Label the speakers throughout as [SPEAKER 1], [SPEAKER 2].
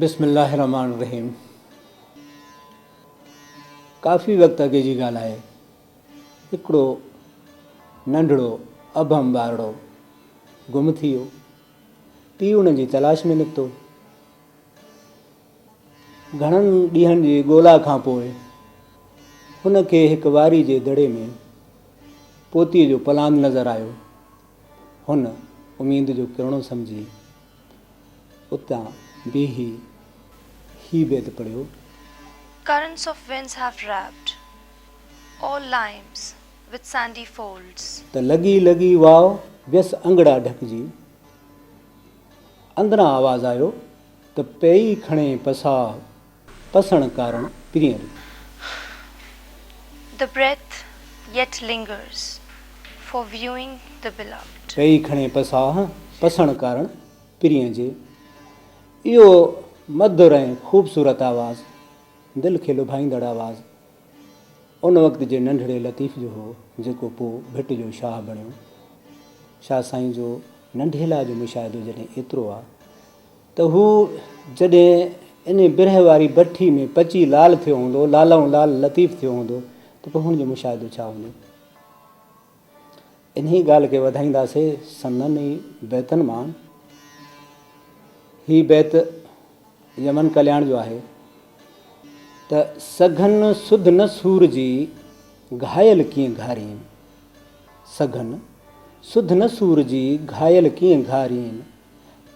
[SPEAKER 1] बिस्मिल्लाहिर्रहमानिर्रहीम। काफ़ी वक़्त अॻे जी ॻाल्हि आहे। हिकिड़ो नंढड़ो अभम ॿारड़ो गुम थी वियो। पीउ उन जी तलाश में निकितो। घणनि ॾींहंनि जी ॻोल्हा खां पोइ हुन खे हिकु वारी जे दड़े में पोतीअ जो पलांद नज़र आयो। हुन उमेद जो किरणो सम्झी उतां बीही ही बैत पढ़ियो।
[SPEAKER 2] Currents of winds have wrapped all limes with sandy folds.
[SPEAKER 1] त लॻी लॻी वाव व्यस अंगड़ा ढकजी। अंदरां आवाज़ आयो त पई खणे पसा पसण कारण Prairie.
[SPEAKER 2] The breath yet lingers for viewing the beloved.
[SPEAKER 1] पई खणे पसा पसण कारण प्रिय जे। इहो मधुर ऐं ख़ूबसूरत आवाज़ दिलि खे लुभाईंदड़ आवाज़ उन वक़्त जे नंढड़े लतीफ़ जो हो जेको पोइ भिट जो शाह बणियो। शाह साईं जो नंढेला जो मुशाहिदो जॾहिं एतिरो आहे त हू जॾहिं इन बिरह वारी भट्ठी में पची लाल थियो हूंदो, लालऊं लाल लतीफ़ थियो हूंदो त पोइ हुनजो मुशाहिदो छा हूंदो। इन ई ॻाल्हि खे वधाईंदासीं संदनि ई बैतनि मां। ही बैत यमन कल्याण जो आहे त सघन सुध न सूर जी घायल कीअं घारीन। सघन सुध न सूर जी घायल कीअं घारीन।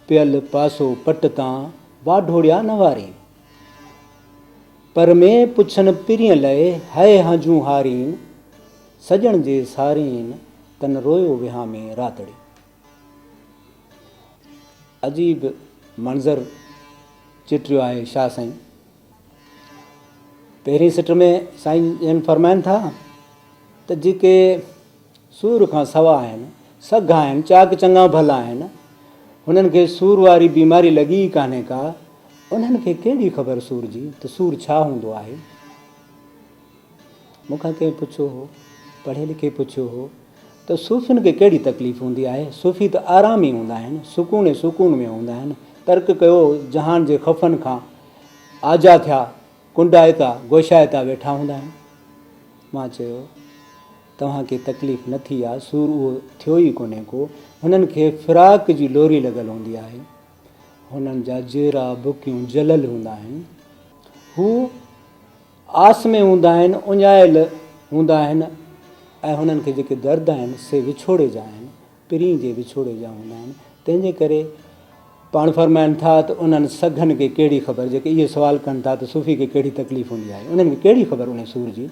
[SPEAKER 1] पियल पासो पट तां वाढोड़िया न वारीन। पर में पुछन पिरिय लए हाय हंजूं हारीन। सजण जे सारीन तन रोयो विहा में रातड़ी। अजीब मंज़र चित्रियो आहे शाह साईं। पहिरीं सिट में साईं जन फरमाइनि था त जेके सूर खां सवा आहिनि, सघ आहिनि, चाक चङा भला आहिनि, हुननि खे सूर वारी बीमारी लॻी कान्हे का, उन्हनि खे कहिड़ी ख़बर सूर जी त सूर छा हूंदो आहे। मूंखां कंहिं पुछियो हो, पढ़े लिखे पुछियो हो त सूफ़ियुनि खे कहिड़ी तकलीफ़ हूंदी आहे। सूफ़ी त आराम ई हूंदा आहिनि, सुकून सुकून में हूंदा आहिनि। तर्क कयो जहान जे ख़फ़नि खां आजा थिया, कुंडाइता गोशाइता वेठा हूंदा आहिनि। मां चयो तव्हांखे तकलीफ़ न थी आहे, सूर उहो थियो ई कोन्हे को। हुननि खे फ़िराक जी लोरी लॻल हूंदी आहे, हुननि जा जेरा बुकियूं जलियल हूंदा आहिनि, हू आस में हूंदा आहिनि, उञायल हूंदा आहिनि ऐं हुननि खे जेके दर्द आहिनि से विछोड़े जा आहिनि, पिरी जे विछोड़े जा हूंदा आहिनि। तंहिंजे करे पाण फरमाइनि था त उन्हनि सघनि खे कहिड़ी ख़बर, जेके इहे सुवाल कनि था त सूफ़ी खे कहिड़ी तकलीफ़ हूंदी आहे, उन्हनि खे कहिड़ी ख़बर उन सूर जी।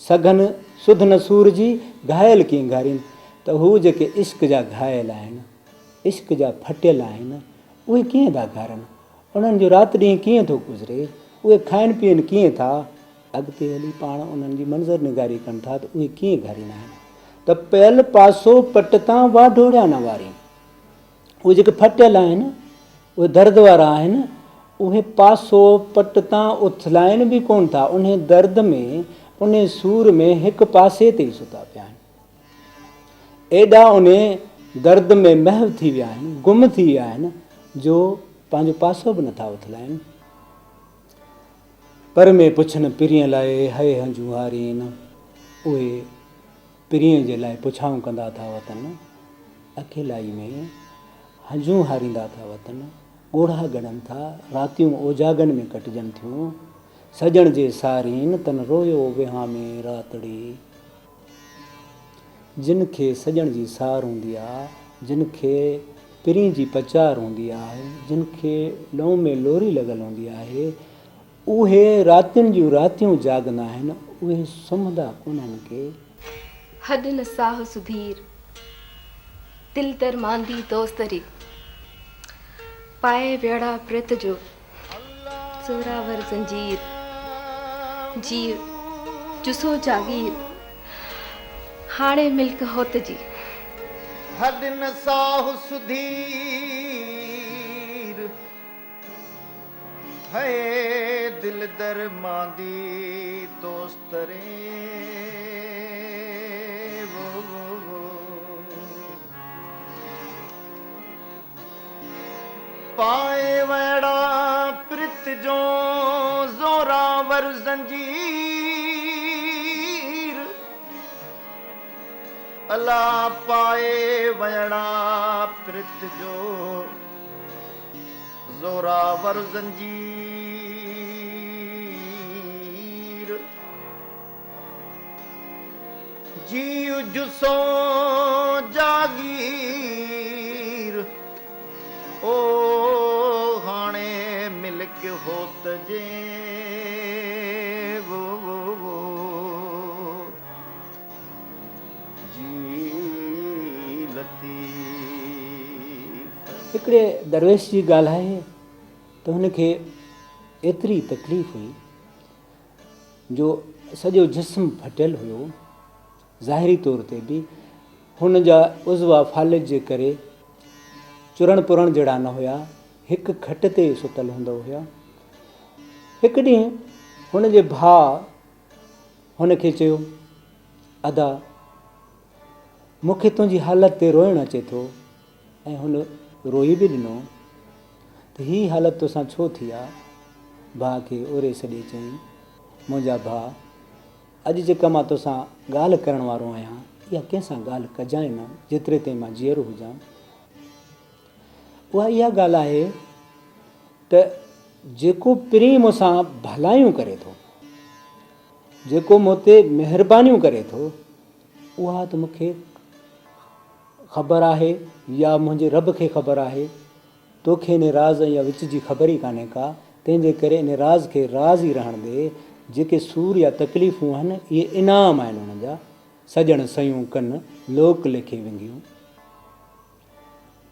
[SPEAKER 1] सघनि सुध न सूर जी घायल कीअं घारीनि। त हू जेके इश्क जा घायल आहिनि, इश्क जा फटियल आहिनि, उहे कीअं था घारनि। उन्हनि जो राति ॾींहुं कीअं थो गुज़रे, उहे खाइनि पीअनि कीअं था। अॻिते हली पाण उन्हनि जी मंज़र निगारी कनि था त उहे कीअं घारींदा आहिनि। त पियल पासो पट तां वाढोड़िया न वारी। उहे जेके फटियल आहिनि, उहे दर्द वारा आहिनि, उहे पासो पट तां उथलाइनि बि कोन था। उन दर्द में, उन सूर में हिकु पासे ते ई सुता पिया आहिनि। एॾा उन दर्द में महव थी विया आहिनि, गुम थी विया आहिनि जो पंहिंजो पासो बि नथा उथलाइनि। पर में पुछनि पिरीअ लाइ हय हंजूं हारीन। उहे पिरीअ जे लाइ पुछाऊं कंदा था वतन अकेलाई में हंजूं हारींदा था वतन, ॻोढ़ा गड़नि था, रातियूं ओजागनि में कटिजनि थियूं, सजण जे सारीन तन रोयो विहां में रातड़ी। जिन खे सजण जी सार हूंदी आहे, जिन खे पिरी जी पचार हूंदी आहे, जिन खे लहू में लोरी लॻल हूंदी आहे, उहे रातियुनि जूं रातियूं जाॻंदा आहिनि, उहे सुम्हंदा कोन्हनि के।
[SPEAKER 3] हॾ न साह सुधीर दिल तर मांदी दोस्तरी, पाए वेड़ा प्रित जो जोरावर जंजीर, जीव जुसो जागीर हाणे मिल्क होत जी।
[SPEAKER 4] हॾ न साह सुधीर है दिल दर मांदी दोस्तरे, पाए वेड़ा प्रित जो जोरावर जंजीर, अला पाए वेड़ा प्रित जो जोरावर जंजीर, जीव जुसो जागीर, ओ हाणे मिल्क होत जे जी लतीफ़।
[SPEAKER 1] हिकिड़े दरवेश जी ॻाल्हि आहे त हुनखे एतिरी तकलीफ़ हुई जो सॼो जिस्म फटियल हुयो, ज़ाहिरी तौर ते बि हुन जा उज़वा फालिज जे करे चुरण पुरण जहिड़ा न हुया, हिकु खट ते सुतल हूंदा हुया। हिकु ॾींहुं हुन जे भाउ हुनखे चयो, अदा मूंखे तुंहिंजी हालत ते रोइणु अचे थो, ऐं हुन रोई बि ॾिनो त हीअ हालत तोसां छो थी आहे। भाउ खे ओरे सॼे चयईं, मुंहिंजा भाउ अॼु जेका मां तोसां ॻाल्हि करण वारो आहियां, इहा कंहिंसां ॻाल्हि कजांइ न जेतिरे ताईं मां जीअरो हुजां। उहा इहा ॻाल्हि आहे त जेको पिरी मूंसां भलायूं करे थो, जेको मूं ते महिरबानियूं करे थो, उहा त मूंखे ख़बर आहे या मुंहिंजे रब खे ख़बर आहे, तोखे इन राज़ या विच जी ख़बर ई कान्हे का। तंहिंजे करे इन राज़ खे राज़ ई रहण ॾे। जेके सूर या तकलीफ़ूं आहिनि इहे इनाम आहिनि हुन जा, सजण सयूं कनि लोक लेखे विंगियूं।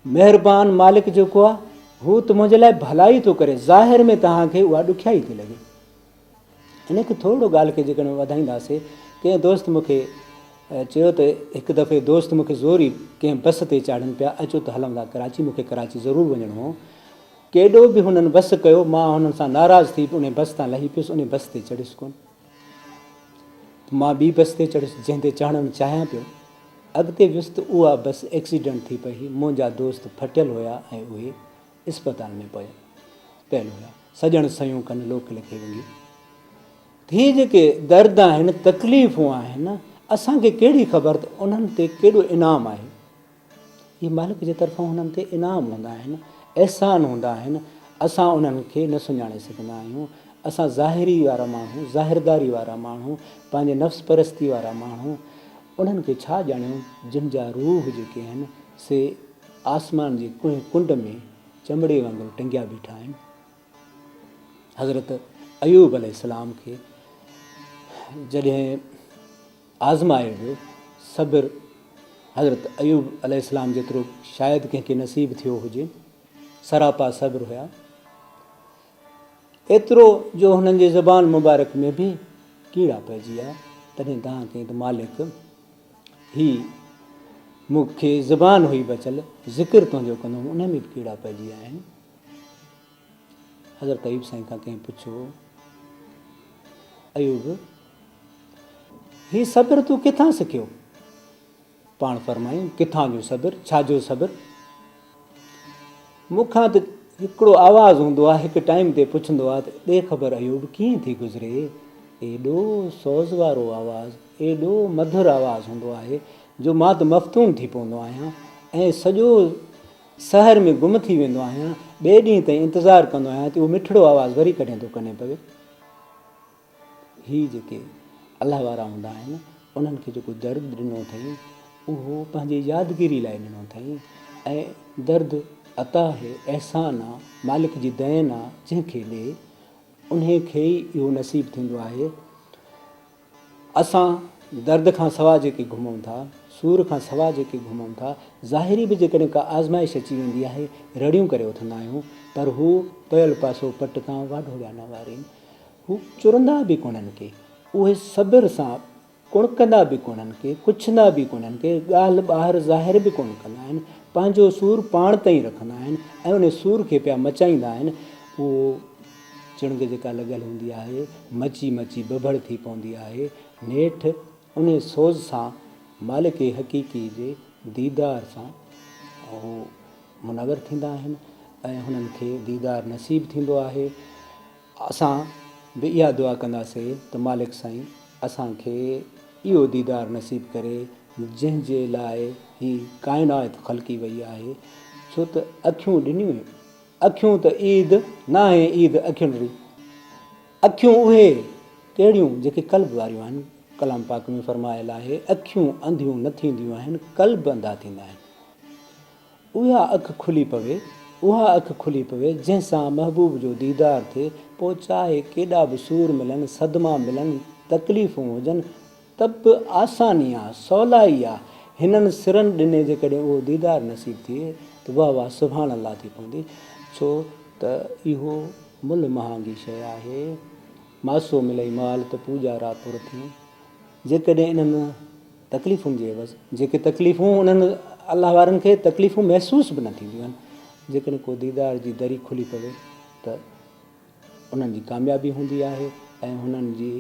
[SPEAKER 1] महिरबान मालिक जेको आहे हू त मुंहिंजे लाइ भलाई थो करे, ज़ाहिर में तव्हांखे उहा ॾुखियाई थी लॻे। इनखे थोरो ॻाल्हि खे जेकॾहिं वधाईंदासीं, कंहिं दोस्त मूंखे चयो त हिकु दफ़े दोस्त मूंखे ज़ोर ई कंहिं बस ते चाढ़नि पिया, अचो त हलूं था कराची, मूंखे कराची ज़रूरु वञिणो हो। केॾो बि हुननि बस कयो, मां हुननि सां नाराज़ थी उन बस तां लही पियुसि, उन बस ते चढ़ियुसि कोन। मां ॿी बस ते चढ़ियुसि जंहिं ते चढ़णु चाहियां पियो, अॻिते वियुसि त उहा बस एक्सीडेंट थी पई। मुंहिंजा दोस्त फटियल हुया ऐं उहे इस्पताल में पियल हुया, सजण सयूं कनि लोक लिखे विंगी। हीअ जेके दर्द आहिनि, तकलीफ़ूं आहिनि, असांखे कहिड़ी ख़बर त उन्हनि ते केॾो इनाम आहे। इहे मालिक जे तरफ़ां हुननि ते इनाम हूंदा आहिनि, अहसान हूंदा आहिनि। असां उन्हनि खे न सुञाणे सघंदा आहियूं। असां ज़ाहिरी वारा माण्हू, ज़ाहिरदारी वारा माण्हू, पंहिंजे नफ़्स परस्ती वारा माण्हू, उन्हनि खे छा ॼाणियूं जिन जा रूह जेके आहिनि से आसमान जे कुंड में चमड़े वांगुरु टंगिया बीठा आहिनि। हज़रत अयूब अलैहिस्सलाम खे जॾहिं आज़मायो वियो, सब्र हज़रत अयूब अलैहिस्सलाम जेतिरो शायदि कंहिंखे नसीब थियो हुजे, सरापा सब्र हुया, एतिरो जो हुननि जे ज़बान मुबारक में बि कीड़ा पइजी विया। तॾहिं तव्हां कई त मालिक ही मूंखे ज़बान हुई बचियल, ज़िक्र तुंहिंजो कंदुमि, उन में बि कीड़ा पइजी विया आहिनि। हज़रत अयूब साईं खां कंहिं पुछो, अयूब ही सब्र तूं किथां सिखियो? पाण फरमायूं, किथां जो सब्र, छाजो सब्र? मूंखां त हिकिड़ो आवाज़ु हूंदो आहे, हिकु टाइम ते पुछंदो आहे त ॾे ख़बर अयूब कीअं थी गुज़रे। एॾो सोज़ वारो आवाज़ु, एॾो मधुर आवाज़ु हूंदो आहे जो मां त मफ़तून थी पवंदो आहियां। ऐं सॼो शहर में गुम थी वेंदो आहियां, ॿिए ॾींहं ताईं इंतज़ारु कंदो आहियां त उहो मिठड़ो आवाज़ु वरी कॾहिं थो कने पवे। ही जेके अलाह वारा हूंदा आहिनि उन्हनि खे जेको दर्द ॾिनो अथई उहो पंहिंजी यादगिरी लाइ ॾिनो अथई। ऐं दर्द अता आहे, अहसान आहे, मालिक जी देन आहे, जंहिंखे ॾे उन खे ई इहो नसीबु थींदो आहे। असां दर्द खां सवाइ जेके घुमूं था, सूर खां सवाइ जेके घुमूं था, ज़ाहिरी बि जेकॾहिं का आज़माइश अची वेंदी आहे रड़ियूं करे उथंदा आहियूं, पर हू पयल पासो पट तां वाढो ॼाण वारी हू चुरंदा बि कोन्हनि के, उहे सब्र सां कुणकंदा बि कोन्हनि के, कुछंदा बि कोन्हनि के, ॻाल्हि ॿाहिरि ज़ाहिर बि कोन्ह कंदा आहिनि, पंहिंजो सूर पाण ताईं रखंदा आहिनि ऐं उन सूर खे पिया मचाईंदा आहिनि। उहो चिणग जेका लॻल हूंदी आहे मची मची बबड़ थी पवंदी आहे, नेठि उन सोज़ सां मालिक हक़ीक़ी जे दीदार सां उहो मुनवर थींदा आहिनि ऐं हुननि खे दीदार नसीबु थींदो आहे। असां बि इहा दुआ कंदासीं त मालिक साईं असांखे इहो दीदार नसीबु करे जंहिंजे लाइ ही काइनात ख़लकी वई आहे। छो त अखियूं ॾिनियूं, अखियूं त ईद न आहे, ईद अखियुनि ॾिनी, अखियूं उहे कहिड़ियूं जेके कल्ब वारियूं आहिनि। कलाम पाक में फरमायल आहे अखियूं अंधियूं न थींदियूं आहिनि, कल्ब अंधा थींदा आहिनि। उहा अखि खुली पवे, उहा अखि खुली पवे जंहिंसां महबूब जो दीदार थिए, पोइ चाहे केॾा बि सूर मिलनि, सदमा मिलनि, तकलीफ़ूं हुजनि, त बि आसानी आहे, सवलाई आहे। हिननि सिरनि ॾिने जेकॾहिं उहो दीदार नसीबु थिए त वाह वाह सुभाणे अलाह थी पवंदी। छो त इहो मुल महांगी शइ आहे, मासो मिलई माल त पूॼा रापुर थी। जेकॾहिं इन्हनि तकलीफ़ुनि जे एवज़ जेके तकलीफ़ूं उन्हनि अलाह वारनि खे तकलीफ़ूं महसूसु बि न थींदियूं आहिनि, जेकॾहिं को दीदार जी दरी खुली पवे त उन्हनि जी कामयाबी हूंदी आहे ऐं हुननि जी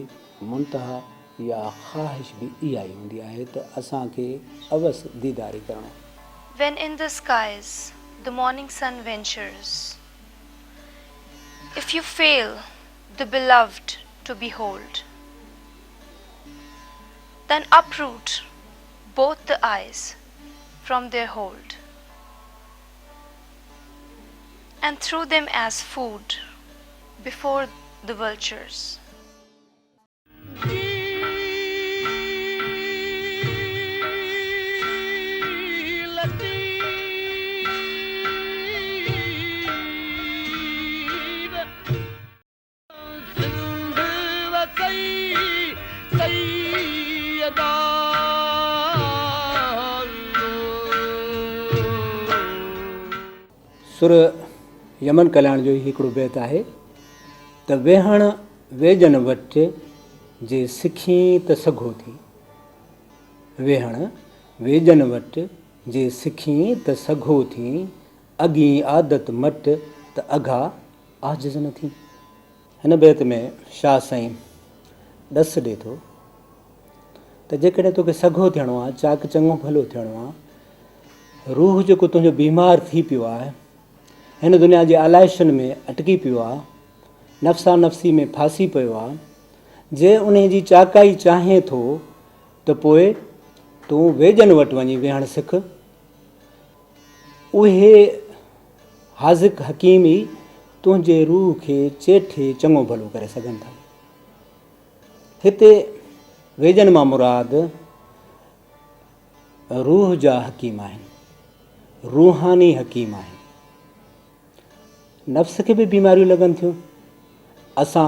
[SPEAKER 1] मुंतहा या ख़्वाहिश बि इहा ई हूंदी आहे त असांखे अवसि दीदारी करणो।
[SPEAKER 2] When in the skies the morning sun ventures, if you fail the beloved to behold, then uproot both the eyes from their hold and throw them as food before the vultures.
[SPEAKER 1] सुर यमन कल्याण जो हिकिड़ो बैत आहे त वेहण वेजन वटि जे सिखी त सघो थी, वेहण वेजन वटि जे सिखी त सघो थी, अॻी आदत मट त अघा आजिज़ न थी। हिन बैत में शाह साईं ॾस ॾिए थो त जेकॾहिं तोखे सघो थियणो आहे, चाक चङो भलो थियणो आहे, रूह जेको तुंहिंजो बीमार थी पियो आहे, हिन दुनिया जे आलाइशनि में अटकी पियो आहे, नफ़्सा नफ़्सी में फासी पियो आहे, जे उन जी चाकाई चाहे थो त पोइ तूं वेजन वटि वञी वेहणु सिख। उहे हाज़िक हकीम ई तुंहिंजे रूह खे चेठे चङो भलो करे सघनि था। हिते वेजन मां मुराद रूह जा हकीम आहिनि, रूहानी हकीम आहिनि। नफ़्स खे बि बीमारियूं लॻनि थियूं, असां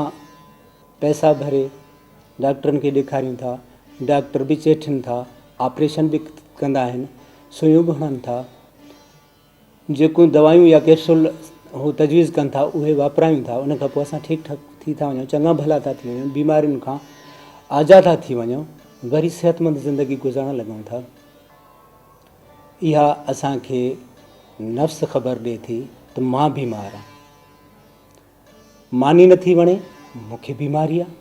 [SPEAKER 1] पैसा भरे डॉक्टरनि खे ॾेखारियूं था, डॉक्टर बि चेठनि था, ऑपरेशन बि कंदा आहिनि, सुयूं बि हणनि था, जेको दवायूं या कैप्सूल हू तजवीज़ कनि था उहे वापरायूं था, उन खां पोइ असां ठीकु ठाक थी था वञूं, चङा भला था थी वञूं, बीमारियुनि खां आज़ाद था थी वञूं, वरी सिहतमंद ज़िंदगी गुज़ारण लॻूं था। इहा असांखे नफ़्स ख़बर ॾिए थी त मां बीमार आहियां, मानी नथी वणे मूंखे बीमारी आहे,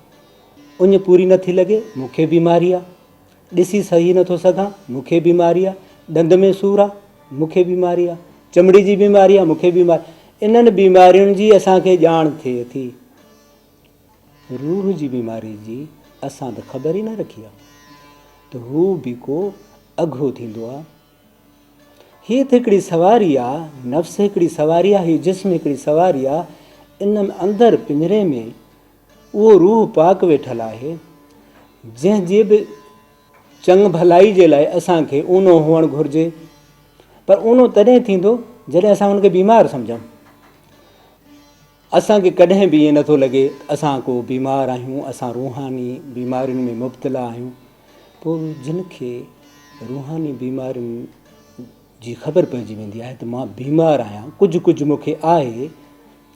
[SPEAKER 1] उञ पूरी नथी लॻे मूंखे बीमारी आहे, ॾिसी सही नथो सघां मूंखे बीमारी आहे, ॾंद में सूरु आहे मूंखे बीमारी आहे, चमड़ी जी बीमारी आहे मूंखे बीमारी। इन्हनि बीमारियुनि जी असांखे ॼाण थिए थी, रूह जी बीमारी जी असां त ख़बर ई न रखी आहे त हू बि को अघो थींदो आहे। हीअ त हिकिड़ी सवारी आहे, नफ़्स हिकिड़ी सवारी आहे, हीअ जिस्म हिकिड़ी सवारी आहे। इन में अंदरि पिंजरे में उहो रूह पाक वेठल आहे, जंहिंजी बि चङ भलाई जे लाइ असांखे ऊनो हुअणु घुरिजे। पर ऊनो तॾहिं थींदो जॾहिं असां हुनखे बीमार सम्झूं। असांखे कॾहिं बि ईअं नथो लॻे असां को बीमार आहियूं, असां रूहानी बीमारियुनि में मुब्तला आहियूं। पोइ जिन खे रूहानी बीमारियुनि जी ख़बर पइजी वेंदी आहे त मां बीमार आहियां, कुझु मूंखे आहे,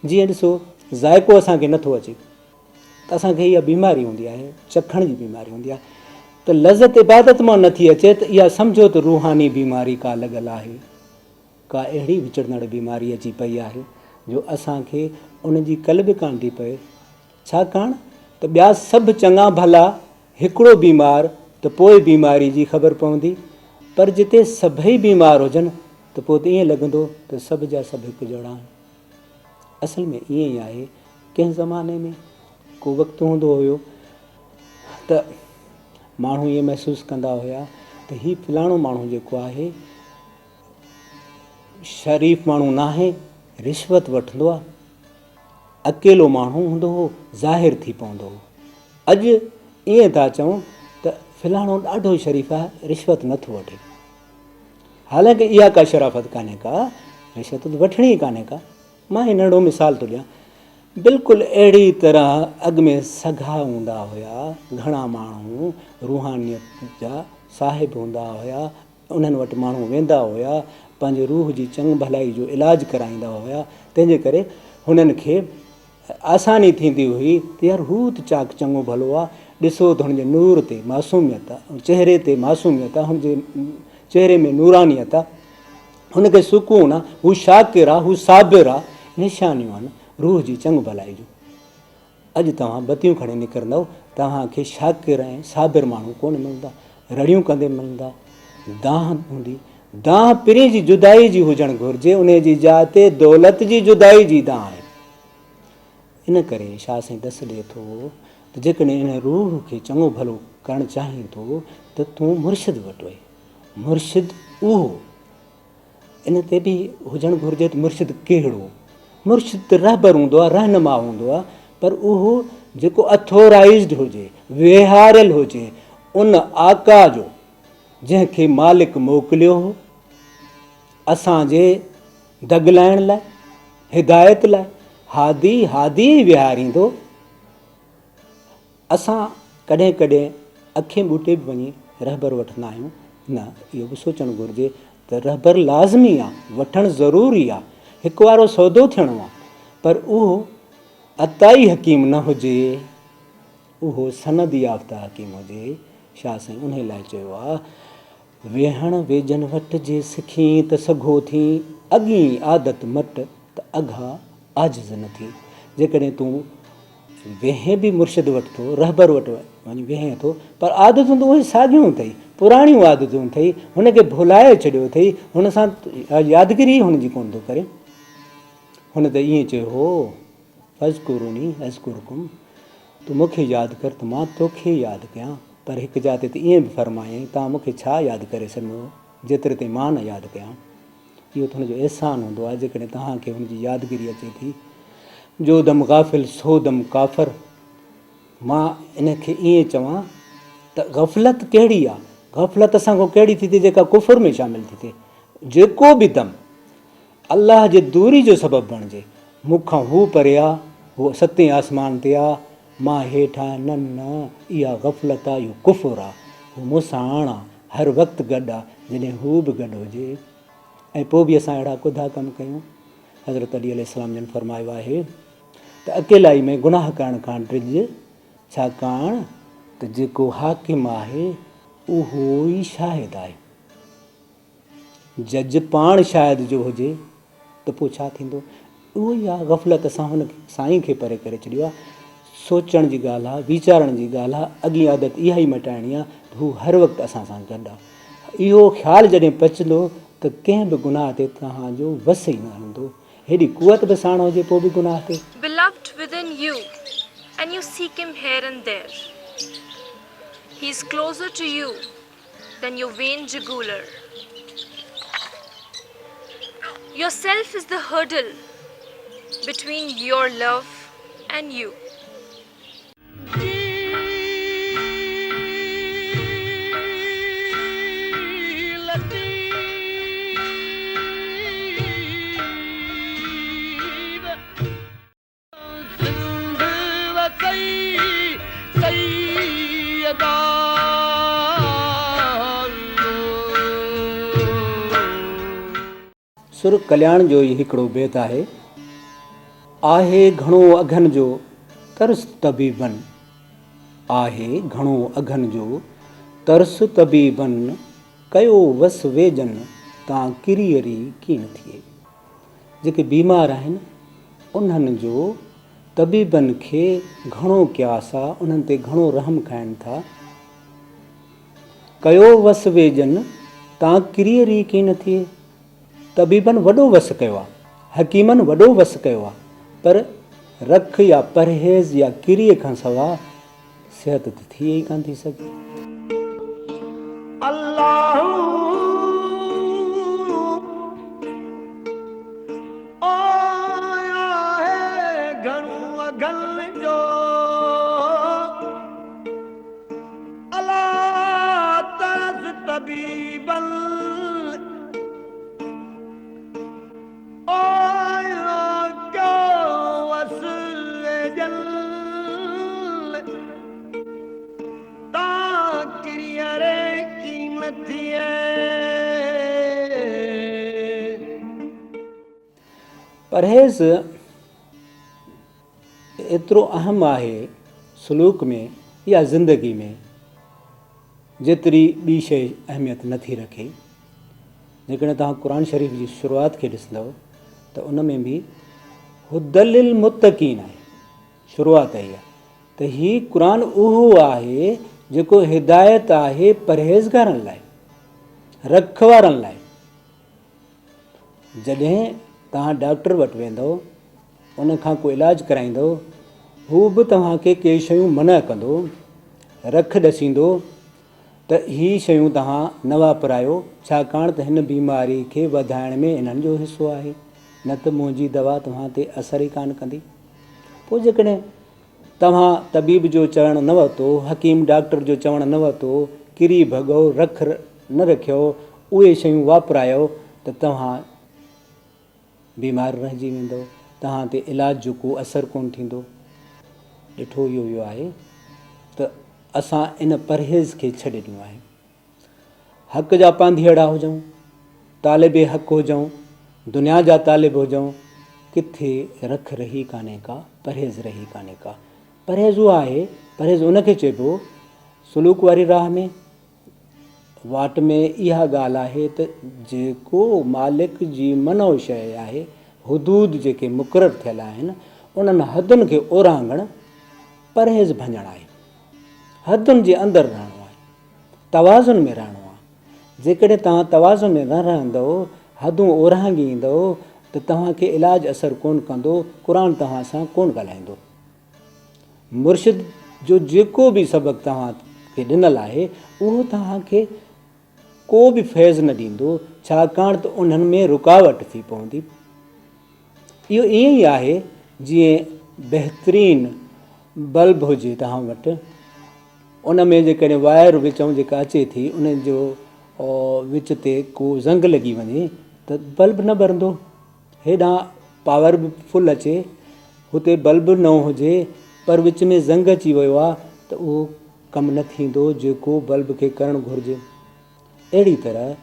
[SPEAKER 1] जीअं ॾिसो ज़ाइको असांखे नथो अचे त असांखे इहा बीमारी हूंदी आहे, चखण जी बीमारी हूंदी आहे। त लज़त इबादत मां नथी अचे त इहा सम्झो त रूहानी बीमारी का लॻल आहे, का अहिड़ी विचड़ंदड़ बीमारी अची पई आहे जो असांखे उन जी कल्ह बि कान थी पए। छाकाणि त ॿिया सभु चङा भला, हिकिड़ो बीमार त पोइ बीमारी जी ख़बर पवंदी। पर जिते सभई बीमार हुजनि त पोइ त ईअं लॻंदो त सभु जा सभु हिकु जहिड़ा आहिनि। असल में ईअं ई आहे। कंहिं ज़माने में को वक़्तु हूंदो हुयो त माण्हू ईअं महसूसु कंदा हुया त हीउ फलाणो माण्हू जेको आहे शरीफ़ माण्हू न आहे, रिश्वत वठंदो आहे। अकेलो माण्हू हूंदो हो, ज़ाहिर थी पवंदो हो। अॼु ईअं था चऊं त फलाणो ॾाढो शरीफ़ आहे, रिश्वत नथो वठे। हालांकि इहा का शराफ़त कान्हे का, रिश्वत वठणी कान्हे का। मां हिन नंढो मिसाल थो ॾियां। बिल्कुलु अहिड़ी तरह अॻु में सघा हूंदा हुया, घणा माण्हू रूहानियत जा साहिब हूंदा हुया, उन्हनि वटि माण्हू वेंदा हुया, पंहिंजे रूह जी चङ भलाई जो इलाजु कराईंदा हुया। तंहिंजे करे हुननि खे आसानी थींदी हुई त यार हू त चाक चङो भलो आहे, ॾिसो त हुनजे नूर ते मासूमियत आहे, चहिरे ते मासूमियत आहे, हुनजे चहिरे में नूरानियत आहे, हुनखे सुकून आहे, हू शाकिर आहे, हू साबिर आहे। निशानियूं आहिनि रूह जी चङ भलाई जूं। अॼु तव्हां बतियूं खणी निकिरंदव, तव्हांखे शाकिर ऐं साबिर माण्हू कोन मिलंदा, रड़ियूं कंदे मिलंदा। दाह हूंदी, दाह पिरी जी जुदाई जी हुजणु घुरिजे, उन जी जाइ ते दौलत जी जुदाई जी दाह आहे। इन करे छा साईं दस ॾिए थो त जेकॾहिं इन रूह खे चङो भलो करणु चाहीं थो त तूं मुर्शिद वटि वञ। मुर्शिद उहो, इन ते बि हुजणु घुरिजे त मुर्शिद कहिड़ो। मुर्शिद त रहबर हूंदो आहे, रहनुमा हूंदो आहे, पर उहो जेको अथोराइज़्ड हुजे, विहारियल हुजे उन आका जो, जंहिंखे मालिक मोकिलियो हो असांजे दगलाइण लाइ, हिदायत लाइ। हादी हादी विहारींदो। असां कॾहिं कॾहिं अखे ॿूटे बि वञी रहबर वठंदा आहियूं। न, इहो बि सोचणु घुरिजे त रहबर लाज़मी आहे, वठणु ज़रूरी आहे, हिकु वारो सौदो थियणो आहे। पर उहो अताई हकीम न हुजे, उहो सनद याफ़्ता हकीम हुजे। छा साईं उन लाइ चयो आहे, वेहण वेजन वटि जे सिखी त सघो थी, अॻी आदत मट त अघा आजिज़ न थी। जेकॾहिं तूं वेहे बि मुर्शिद वटि थो, रहबर वटि वञी वेहे थो, पर आदतूं त उहे साॻियूं अथई, पुराणियूं आदतूं अथई, हुनखे भुलाए छॾियो अथई, हुन सां यादगिरी हुनजी कोन थो करे। हुन त ईअं चयो हो, फ़ज़्कुरूनी अज़्कुरकुम, तूं मूंखे यादि कर त मां तोखे यादि कयां। पर हिकु जाते त ईअं बि फ़रमायईं, तव्हां मूंखे छा यादि करे सघो जेतिरे ताईं मां न यादि कयां। इहो त हुनजो अहसान हूंदो आहे जेकॾहिं तव्हांखे हुनजी यादगिरी अचे थी। जो दम गाफ़िल सो दम काफ़र। मां इनखे ईअं चवां त ग़फ़लत कहिड़ी आहे, ग़फ़लत असांखां कहिड़ी थी थिए जेका कुफ़र में शामिलु थी थिए। जेको बि दम अलाह जे दूरी जो सबबु बणिजे, मूंखां हू परे आहे, उहो सतें आसमान ते आहे, मां हेठां न न, इहा ग़फ़लत आहे, इहो कुफ़ुर आहे। हू मूंसां आहे, हर वक़्तु गॾु आहे, जॾहिं हू बि गॾु हुजे। ऐं पोइ बि असां अहिड़ा कुधा कमु कयूं। हज़रत अली अलैहिस्सलाम जन फरमायो आहे त अकेलाई में गुनाह करण खां डिॼ, छाकाणि त जेको हाकिम आहे उहो ई शाहिद आहे। जज पाण शाहिद जो हुजे त पोइ छा थींदो। उहो ई आहे ग़फ़लत, असां हुन साईं खे परे करे छॾियो आहे। सोचण जी ॻाल्हि आहे, वीचारण जी ॻाल्हि आहे, अॻी आदत इहा ई मटाइणी आहे त हू हर वक़्तु असां सां गॾु आहे। इहो ख़्यालु जॾहिं पचंदो त कंहिं बि गुनाह ते तव्हांजो वस ई न हूंदो। हेॾी कुवत बि साण हुजे पोइ बि गुनाह ते।
[SPEAKER 2] Beloved within you, and you seek him here and there. He is closer to you than your vain jugular. Yourself is the hurdle between your love and you.
[SPEAKER 1] सुर कल्याण जो ई हिकिड़ो बेत आहे घणो अघन जो तरस तबीबन, आहे घणो अघन जो तरस तबीबन, कयो वस वेजन तां किरियरी कीन थिए। जेके बीमार आहिनि उन्हनि जो तबीबनि खे घणो क्यास आहे, उन्हनि ते घणो रहम खाइनि था। कयो वस वेजन तां किरियरी कीन थिए। तबीबनि वॾो वस कयो आहे, हकीमनि वॾो वस कयो आहे, पर रख या परहेज़ या किरीअ खां सवाइ सिहत त थिए ई कान थी सघे।
[SPEAKER 4] अल्लाह घणो अघन जो अला तरस तबीबन,
[SPEAKER 1] परहेज़ एतिरो अहम आहे सलूक में या ज़िंदगी में जेतिरी ॿी शइ अहमियत नथी रखे। जेकॾहिं तव्हां क़ुर शरीफ़ जी शुरूआति खे ॾिसंदव त उन में बि हुदलिल मुत्तक़ीन आहे, शुरूआति आई आहे त हीउ क़ुर उहो आहे जेको हिदायत आहे परहेज़गारनि लाइ, रखवारनि लाइ। जॾहिं तव्हां डॉक्टर वटि वेंदव, उन खां को इलाजु कराईंदव, हू बि तव्हांखे के शयूं मना कंदो, रख ॾसींदो त ही शयूं तव्हां न वापरायो, छाकाणि त हिन बीमारी खे वधाइण में इन्हनि जो हिसो आहे, न त मुंहिंजी दवा तव्हां ते असर ई कान कंदी। पोइ जेकॾहिं तव्हां तबीब जो चवणु न वरितो, हकीम डॉक्टर जो चवणु न वरितो, किरी भॻो रख न रखियो, उहे शयूं वापरायो, त तव्हां बीमार रहिजी वेंदो, तव्हां ते इलाज जो को असरु कोन थींदो। ॾिठो इहो आहे त असां इन परहेज़ खे छॾे ॾिनो आहे। हक़ जा पांधीअड़ा हुजऊं, तालिबे हक़ हुजऊं, दुनिया जा तालिब हुजऊं, किथे रख रही कान्हे का, परहेज़ रही कान्हे का। परहेज़ उहा आहे, परहेज़ उनखे चइबो सलूक वारी राह में वाट में इहा ॻाल्हि आहे त जेको मालिक जी मनो शइ आहे, हुदूद जेके मुक़ररु थियल आहिनि, उन्हनि हदुनि खे ओरांगणु परहेज़ भञणु आहे। हदुनि जे अंदरि रहणो आहे, तवाज़ुन में रहणो आहे। जेकॾहिं तव्हां तवाज़ुन में न रहंदव, हदूं ओरांगींदव, त तव्हांखे इलाजु असरु कोन कंदो, क़ुर तव्हां सां कोन ॻाल्हाईंदो। मुर्शिद जो जेको बि सबक़ु तव्हांखे ॾिनल आहे, उहो तव्हांखे को बि फैज़ न ॾींदो, छाकाणि त उन्हनि में रुकावट थी पवंदी। इहो ईअं ई आहे जीअं बहितरीनु बल्ब हुजे तव्हां वटि, उन में जेकॾहिं वायर विचऊं जेका अचे थी, उन जो विच ते को ज़ंग लॻी वञे त बल्ब न ॿरंदो। हेॾां पावर बि फुल अचे, हुते बल्ब न हुजे, पर विच में ज़ंग अची वियो आहे त उहो कमु न थींदो जेको बल्ब खे करणु घुरिजे। अहिड़ी तरह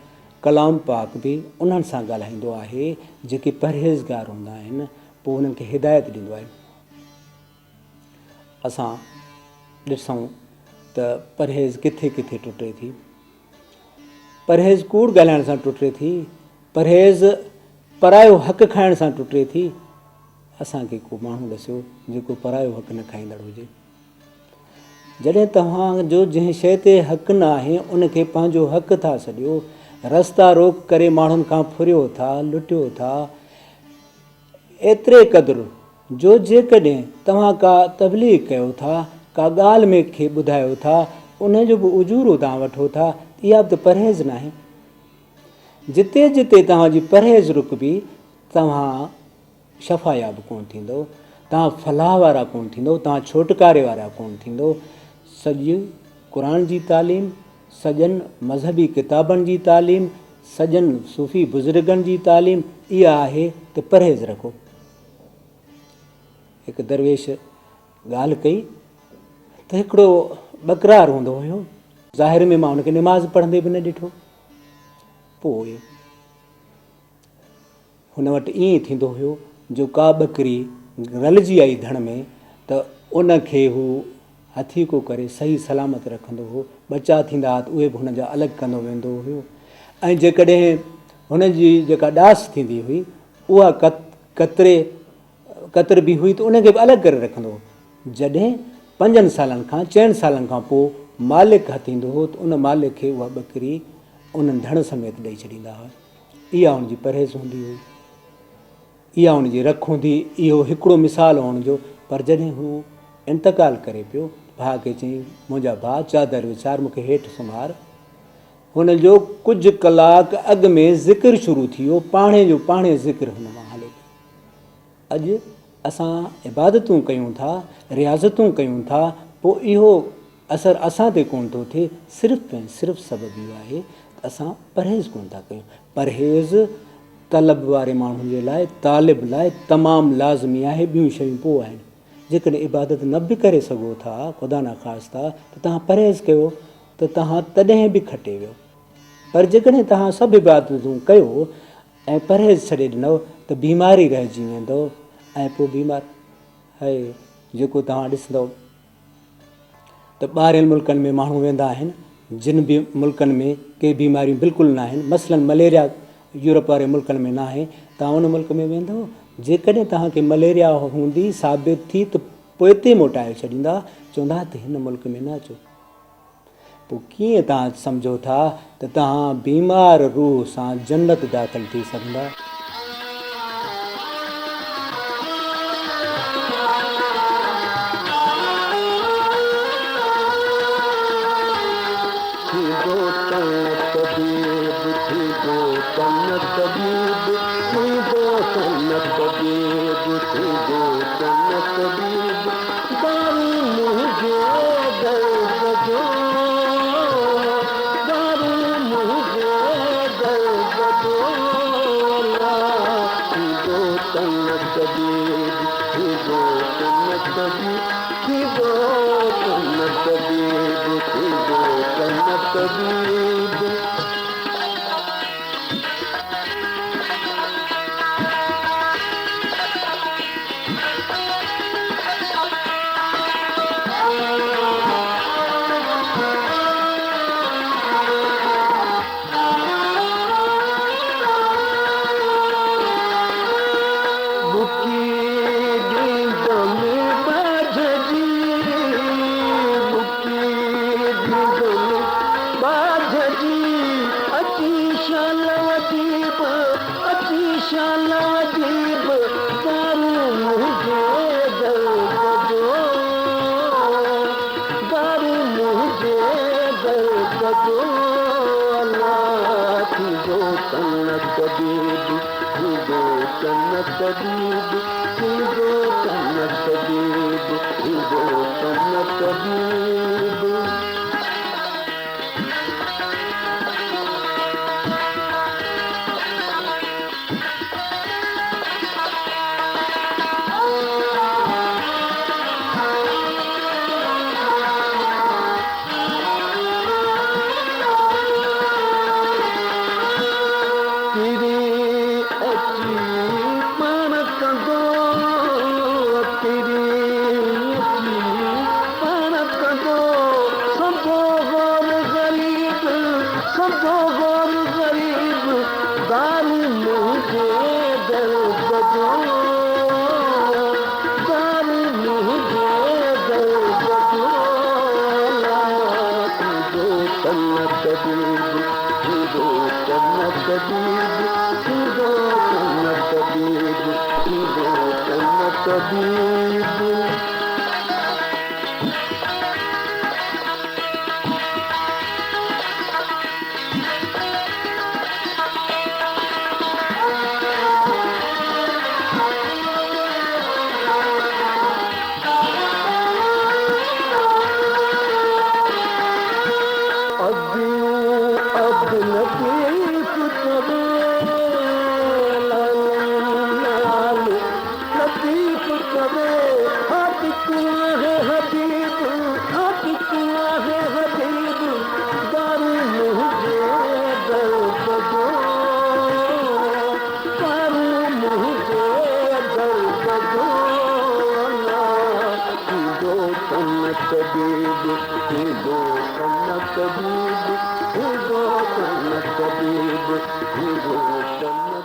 [SPEAKER 1] कलाम पाक बि उन्हनि सां ॻाल्हाईंदो आहे जेके परहेज़गार हूंदा आहिनि, पोइ उन्हनि खे हिदायत ॾींदो आहे। असां ॾिसूं त परहेज़ किथे किथे टुटे थी। परहेज़ कूड़ ॻाल्हाइण सां टुटे थी, परहेज़ परायो हक़ खाइण सां टुटे थी। असांखे को माण्हू ॾिसियो जेको परायो हक़ न खाईंदड़ हुजे। जॾहिं तव्हांजो जंहिं शइ ते हक़ न आहे उनखे पंहिंजो हक़ था सॼियो, रस्ता रोक करे माण्हुनि खां फुरियो था, लुटियो था, एतिरे क़दुरु जो जेकॾहिं तव्हां का तबलीग कयो था, का ॻाल्हि में खे ॿुधायो था, उनजो बि उजूरो तव्हां वठो था, इहा बि त परहेज़ न आहे। जिते जिते तव्हांजी परहेज़ रुकबी, तव्हां शफ़ायाब कोन थींदो, तव्हां फलाह वारा कोन थींदो, तव्हां छोटकारे वारा कोन थींदो। सॼी क़ुर जी तालीम, सॼनि मज़हबी किताबनि जी तालीम, सॼनि सूफ़ी बुज़ुर्गनि जी तालीम इहा आहे त परहेज़ रखो। हिकु दरवेश ॻाल्हि कई त हिकिड़ो बकरार हूंदो हुयो, ज़ाहिर में मां हुनखे निमाज़ पढ़ंदे बि न ॾिठो। पोइ हुन वटि ईअं ई थींदो हुयो जो का ॿकरी रलिजी आई धण में त उनखे हू हथीको करे सही सलामत रखंदो हो। बचा थींदा हुआ त उहे बि हुन जा अलॻि कंदो वेंदो हुयो। ऐं जेकॾहिं हुनजी जेका ॾास थींदी हुई उहा कतर बि हुई त उनखे बि अलॻि करे रखंदो हो। जॾहिं 5 सालनि खां 4 सालनि खां पोइ मालिक हथु ईंदो हो त उन मालिक खे उहा ॿकरी उन्हनि धण समेत ॾेई छॾींदा हुआ। इहा हुनजी परहेज़ हूंदी हुई, इहा हुनजी रख हूंदी। इहो हिकिड़ो मिसाल हुअण जो। पर जॾहिं हू इंतकाल करे पियो, भाउ खे चयईं मुंहिंजा भाउ चादर वीचार मूंखे हेठि सुम्हार। हुन जो कुझु कलाक अॻु में ज़िक्र शुरू थी वियो, पाणे जो पाणे ज़िक्र हुन मां हले पियो। अॼु असां इबादतूं कयूं था, रियाज़तूं कयूं था, पोइ इहो असरु असां ते कोन थो थिए। सिर्फ़ु ऐं सिर्फ़ु सबबु इहो आहे त असां परहेज़ कोन था कयूं। परहेज़ तलब वारे माण्हुनि जे लाइ, तालिब लाइ तमामु लाज़मी आहे। ॿियूं शयूं पोइ आहिनि। जेकॾहिं इबादत न बि करे सघो था, ख़ुदा न ख़ास्ता, त तव्हां परहेज़ कयो त तव्हां तॾहिं बि खटे वियो। पर जेकॾहिं तव्हां सभु इबादतूं कयो ऐं परहेज़ छॾे ॾिनो त बीमारी रहिजी वेंदो। ऐं पोइ बीमार है जेको तव्हां ॾिसंदव त ॿाहिरिनि मुल्कनि में माण्हू वेंदा आहिनि, जिन बि मुल्कनि में के बीमारियूं बिल्कुलु न आहिनि, मसलन मलेरिया यूरोप वारे मुल्कनि में न आहे। तव्हां उन मुल्क में वेंदव, जेकॾहिं तव्हांखे मलेरिया हूंदी साबित थी त पोइ हिते मोटाए छॾींदा, चवंदा त हिन मुल्क में न अचो। पोइ कीअं तव्हां सम्झो था त तव्हां बीमार रूह सां जन्नत दाख़िल थी सघंदा?
[SPEAKER 4] अब लतीफ कबे लाल लतीफ कबे हाथ कुआ है हबीब हाथ कुआ है हबीब दारू मुझे दर बदो दारू मुझे दर बदो दो तन तबीब दो तन तबीब दो तन तबीब दो तन